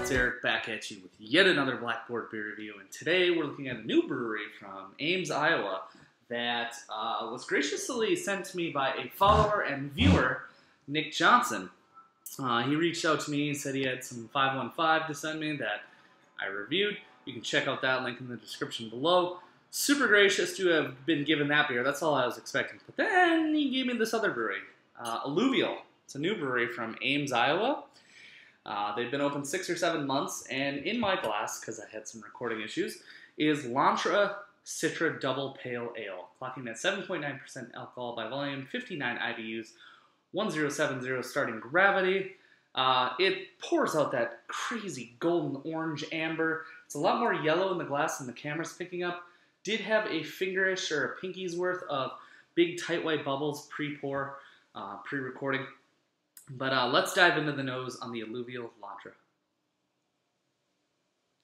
it's Eric back at you with yet another Blackboard beer review, and today we're looking at a new brewery from Ames, Iowa that was graciously sent to me by a follower and viewer, Nick Johnson. He reached out to me and said he had some 515 to send me that I reviewed. You can check out that link in the description below. Super gracious to have been given that beer. That's all I was expecting. But then he gave me this other brewery, Alluvial. It's a new brewery from Ames, Iowa. They've been open 6 or 7 months, and in my glass, because I had some recording issues, is Lontra Citra Double Pale Ale, clocking at 7.9% alcohol by volume, 59 IBUs, 1070 starting gravity. It pours out that crazy golden orange amber. It's a lot more yellow in the glass than the camera's picking up. Did have a fingerish or a pinky's worth of big tight white bubbles pre-pour, pre-recording. But let's dive into the nose on the Alluvial Lontra.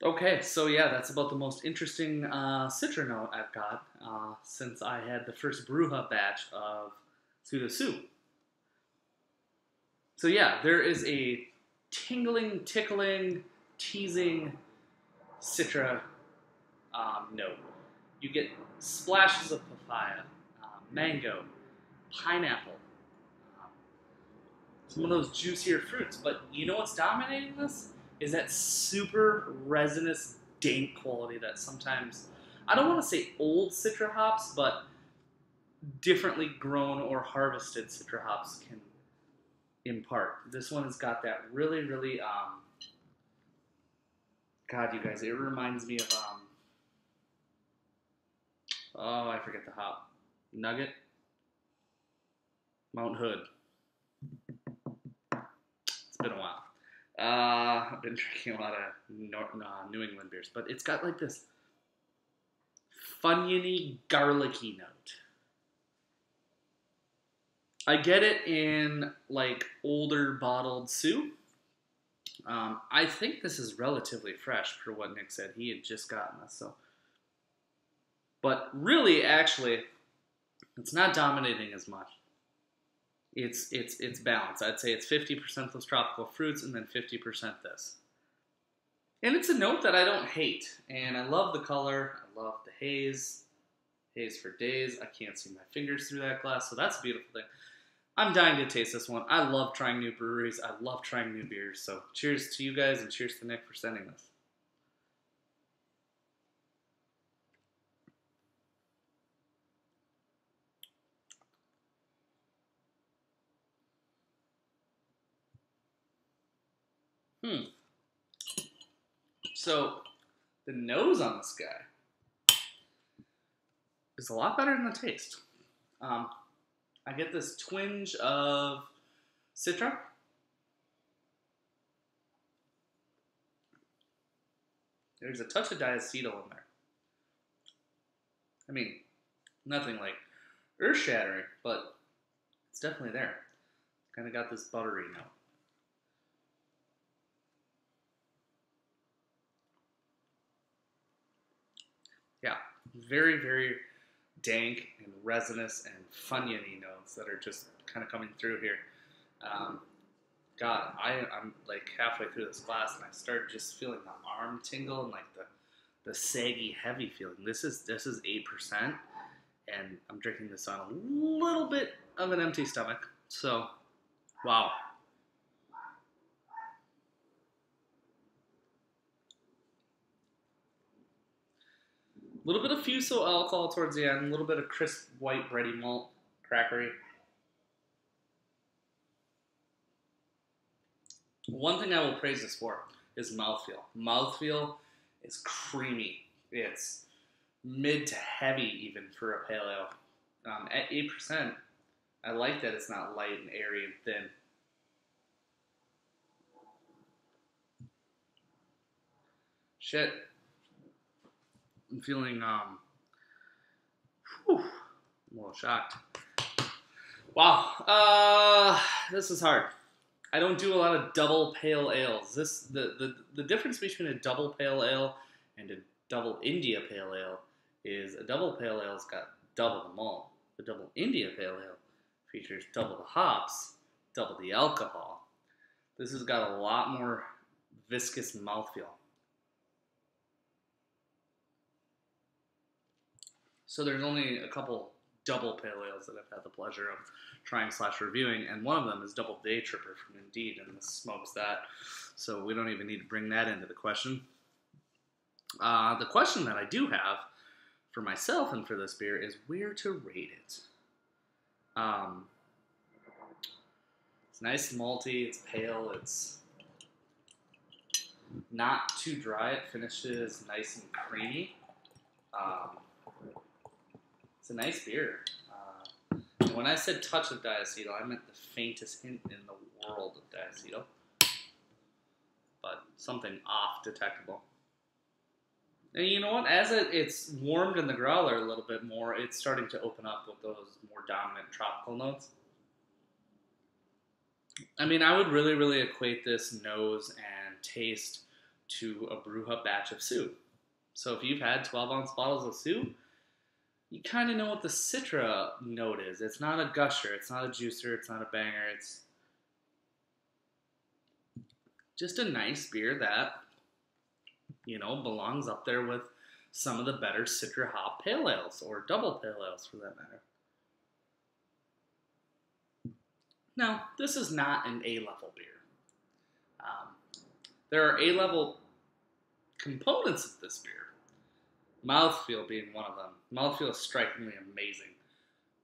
Okay, so yeah, that's about the most interesting Citra note I've got since I had the first brew hub batch of Pseudo Soup. So yeah, there is a tingling, tickling, teasing Citra note. You get splashes of papaya, mango, pineapple, some of those juicier fruits. But you know what's dominating this? Is that super resinous, dank quality that sometimes, I don't want to say old Citra hops, but differently grown or harvested Citra hops can impart. This one has got that really, really, God, you guys, it reminds me of, oh, I forget the hop. Nugget? Mount Hood. It's been a while. I've been drinking a lot of New England beers, but it's got like this Funyuny, garlicky note. I get it in like older bottled soup. I think this is relatively fresh for what Nick said. He had just gotten this, so. But really, actually, it's not dominating as much. It's balanced. I'd say it's 50% those tropical fruits and then 50% this. And it's a note that I don't hate. And I love the color. I love the haze. Haze for days. I can't see my fingers through that glass, so that's a beautiful thing. I'm dying to taste this one. I love trying new breweries. I love trying new beers. So cheers to you guys and cheers to Nick for sending this. So, the nose on this guy is a lot better than the taste. I get this twinge of Citra. There's a touch of diacetyl in there. I mean, nothing like earth-shattering, but it's definitely there. Kind of got this buttery note. Yeah, very, very dank and resinous and funyuny notes that are just kind of coming through here. God, I'm like halfway through this glass and I start just feeling the arm tingle and like the saggy, heavy feeling. This is 8%, and I'm drinking this on a little bit of an empty stomach. So, wow. A little bit of fuso alcohol towards the end, a little bit of crisp white bready malt, crackery. One thing I will praise this for is mouthfeel. Mouthfeel is creamy. It's mid to heavy even for a pale ale. At 8%, I like that it's not light and airy and thin. Shit. I'm feeling, I'm a little shocked. Wow, this is hard. I don't do a lot of double pale ales. The difference between a double pale ale and a double India pale ale is a double pale ale's got double the malt. The double India pale ale features double the hops, double the alcohol. This has got a lot more viscous mouthfeel. So there's only a couple double pale ales that I've had the pleasure of trying / reviewing, and one of them is Double Day Tripper from Indeed, and this smokes that. So we don't even need to bring that into the question. The question that I do have for myself and for this beer is where to rate it. It's nice malty, it's pale, it's not too dry, it finishes nice and creamy. It's a nice beer. And when I said touch of diacetyl, I meant the faintest hint in the world of diacetyl, but something off detectable. And you know what? As it's warmed in the growler a little bit more, it's starting to open up with those more dominant tropical notes. I mean, I would really, really equate this nose and taste to a brew hub batch of soup. So if you've had 12-ounce bottles of soup, you kind of know what the Citra note is. It's not a gusher, it's not a juicer, it's not a banger. It's just a nice beer that, you know, belongs up there with some of the better Citra hop pale ales, or double pale ales for that matter. Now, this is not an A-level beer. There are A-level components of this beer. Mouthfeel being one of them. Mouthfeel is strikingly amazing.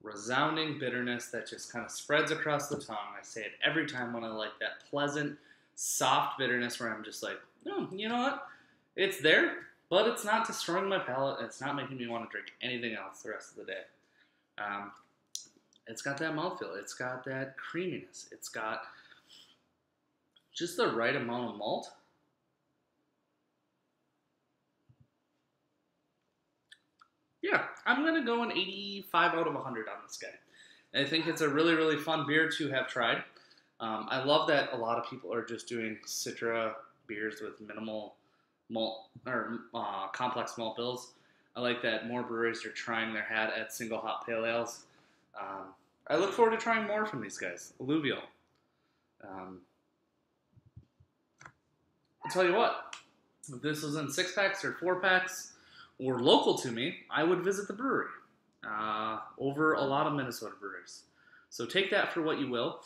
Resounding bitterness that just kind of spreads across the tongue. I say it every time when I like that pleasant, soft bitterness where I'm just like, oh, you know what? It's there, but it's not destroying my palate. It's not making me want to drink anything else the rest of the day. It's got that mouthfeel. It's got that creaminess. It's got just the right amount of malt. Yeah, I'm going to go an 85 out of 100 on this guy. I think it's a really, really fun beer to have tried. I love that a lot of people are just doing Citra beers with minimal malt or complex malt bills. I like that more breweries are trying their hat at single hop pale ales. I look forward to trying more from these guys. Alluvial. I'll tell you what, if this was in 6-packs or 4-packs or local to me, I would visit the brewery over a lot of Minnesota breweries. So take that for what you will.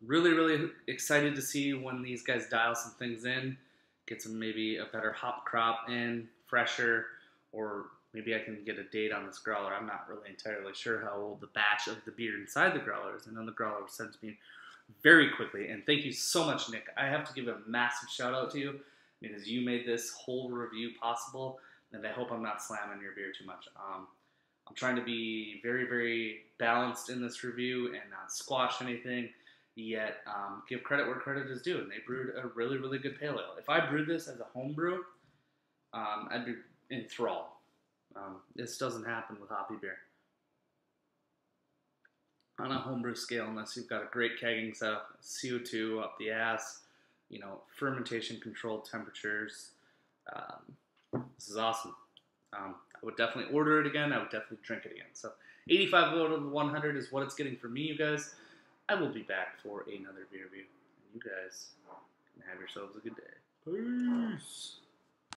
Really, really excited to see when these guys dial some things in, get some maybe a better hop crop in, fresher, or maybe I can get a date on this growler. I'm not really entirely sure how old the batch of the beer inside the growler is. I know the growler was sent to me very quickly, and thank you so much, Nick. I have to give a massive shout out to you because you made this whole review possible, and I hope I'm not slamming your beer too much. I'm trying to be very, very balanced in this review and not squash anything, yet give credit where credit is due, and they brewed a really, really good pale ale. If I brewed this as a home brew, I'd be enthralled. This doesn't happen with hoppy beer. On a homebrew scale, unless you've got a great kegging setup, CO2 up the ass, you know, fermentation controlled temperatures. This is awesome. I would definitely order it again. I would definitely drink it again. So 85 out of 100 is what it's getting for me, you guys. I will be back for another beer review. And you guys can have yourselves a good day. Peace.